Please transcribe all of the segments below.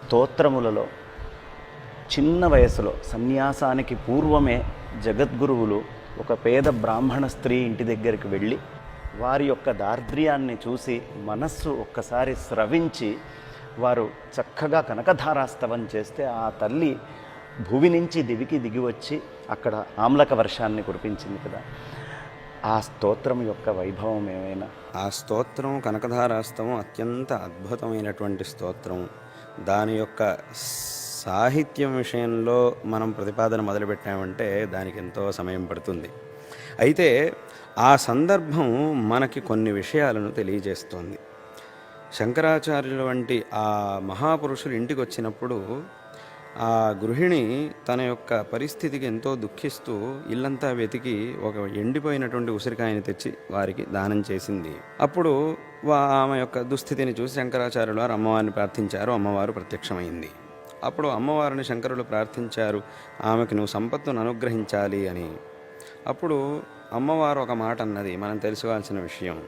స్తోత్రములలో చిన్న వయసులో సన్యాసానికి పూర్వమే జగద్గురువులు ఒక పేద బ్రాహ్మణ స్త్రీ ఇంటి దగ్గరికి వెళ్ళి వారి యొక్క దారిద్ర్యాన్ని చూసి మనస్సు ఒక్కసారి స్రవించి వారు చక్కగా కనకధారాస్తవం చేస్తే ఆ తల్లి భూమి నుంచి దివికి దిగి వచ్చి అక్కడ ఆమ్లక వర్షాన్ని కురిపించింది కదా. ఆ స్తోత్రం యొక్క వైభవం ఏమైనా? ఆ స్తోత్రం కనకధారాస్తవం అత్యంత అద్భుతమైనటువంటి స్తోత్రం. దాని యొక్క సాహిత్యం విషయంలో మనం ప్రతిపాదన మొదలుపెట్టామంటే దానికి ఎంతో సమయం పడుతుంది. అయితే ఆ సందర్భం మనకి కొన్ని విషయాలను తెలియజేస్తోంది. శంకరాచార్యుల వంటి ఆ మహాపురుషులు ఇంటికి వచ్చినప్పుడు ఆ గృహిణి తన యొక్క పరిస్థితికి ఎంతో దుఃఖిస్తూ ఇల్లంతా వెతికి ఒక ఎండిపోయినటువంటి ఉసిరికాయని తెచ్చి వారికి దానం చేసింది. అప్పుడు ఆమె యొక్క దుస్థితిని చూసి శంకరాచార్యులు వారు అమ్మవారిని ప్రార్థించారు. అమ్మవారు ప్రత్యక్షమైంది. అప్పుడు అమ్మవారిని శంకరులు ప్రార్థించారు, ఆమెకు నువ్వు సంపత్తును అనుగ్రహించాలి అని. అప్పుడు అమ్మవారు ఒక మాట అన్నది, మనం తెలుసుకోవాల్సిన విషయం.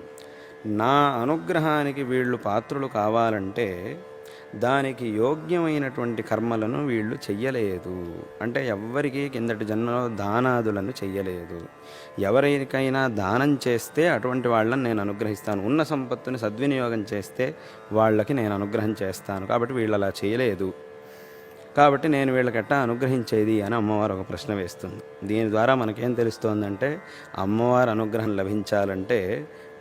నా అనుగ్రహానికి వీళ్ళు పాత్రులు కావాలంటే దానికి యోగ్యమైనటువంటి కర్మలను వీళ్ళు చెయ్యలేదు. అంటే ఎవ్వరికీ కిందటి జన్మలో దానాదులను చెయ్యలేదు. ఎవరికైనా దానం చేస్తే అటువంటి వాళ్ళని నేను అనుగ్రహిస్తాను. ఉన్న సంపత్తుని సద్వినియోగం చేస్తే వాళ్ళకి నేను అనుగ్రహం చేస్తాను. కాబట్టి వీళ్ళు అలా చేయలేదు, కాబట్టి నేను వీళ్ళకెట్టా అనుగ్రహించేది అని అమ్మవారు ఒక ప్రశ్న వేస్తుంది. దీని ద్వారా మనకేం తెలుస్తోందంటే అమ్మవారి అనుగ్రహం లభించాలంటే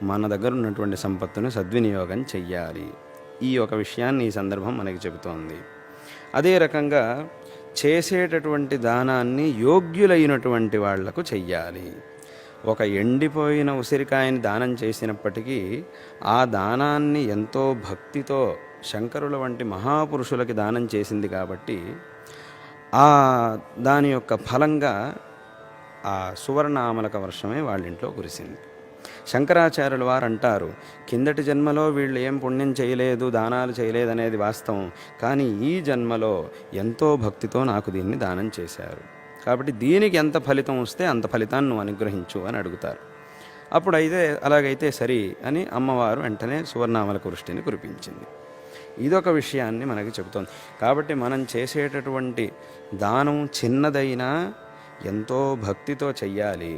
మన దగ్గర ఉన్నటువంటి సంపత్తును సద్వినియోగం చెయ్యాలి. ఈ ఒక విషయాన్ని ఈ సందర్భం మనకి చెబుతోంది. అదే రకంగా చేసేటటువంటి దానాన్ని యోగ్యులైనటువంటి వాళ్లకు చెయ్యాలి. ఒక ఎండిపోయిన ఉసిరికాయని దానం చేసినప్పటికీ ఆ దానాన్ని ఎంతో భక్తితో శంకరుల వంటి మహాపురుషులకి దానం చేసింది కాబట్టి దాని యొక్క ఫలంగా ఆ సువర్ణామలక వర్షమే వాళ్ళింట్లో కురిసింది. శంకరాచార్యుల వారు అంటారు, కిందటి జన్మలో వీళ్ళు ఏం పుణ్యం చేయలేదు, దానాలు చేయలేదు అనేది వాస్తవం, కానీ ఈ జన్మలో ఎంతో భక్తితో నాకు దీన్ని దానం చేశారు, కాబట్టి దీనికి ఎంత ఫలితం వస్తే అంత ఫలితాన్ని నువ్వు అనుగ్రహించు అని అడుగుతారు. అప్పుడు అలాగైతే సరి అని అమ్మవారు వెంటనే సువర్ణామలక వృష్టిని కురిపించింది. ఇదొక విషయాన్ని మనకి చెబుతోంది. కాబట్టి మనం చేసేటటువంటి దానం చిన్నదైనా ఎంతో భక్తితో చెయ్యాలి,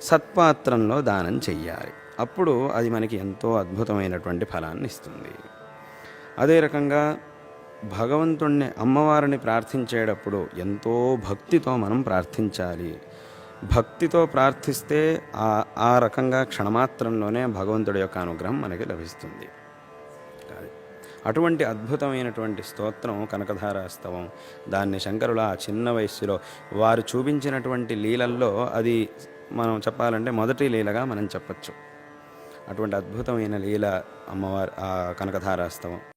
సత్పాత్రంలో దానం చెయ్యాలి. అప్పుడు అది మనకి ఎంతో అద్భుతమైనటువంటి ఫలాన్ని ఇస్తుంది. అదే రకంగా భగవంతుణ్ణి అమ్మవారిని ప్రార్థించేటప్పుడు ఎంతో భక్తితో మనం ప్రార్థించాలి. భక్తితో ప్రార్థిస్తే ఆ రకంగా క్షణమాత్రంలోనే భగవంతుడి యొక్క అనుగ్రహం మనకి లభిస్తుంది. అటువంటి అద్భుతమైనటువంటి స్తోత్రం కనకధారాస్తవం. దాన్ని శంకరులు ఆ చిన్న వయస్సులో వారు చూపించినటువంటి లీలల్లో అది మనం చెప్పాలంటే మొదటి లీలగా మనం చెప్పచ్చు. అటువంటి అద్భుతమైన లీల అమ్మవారు ఆ కనకధారాస్తవం.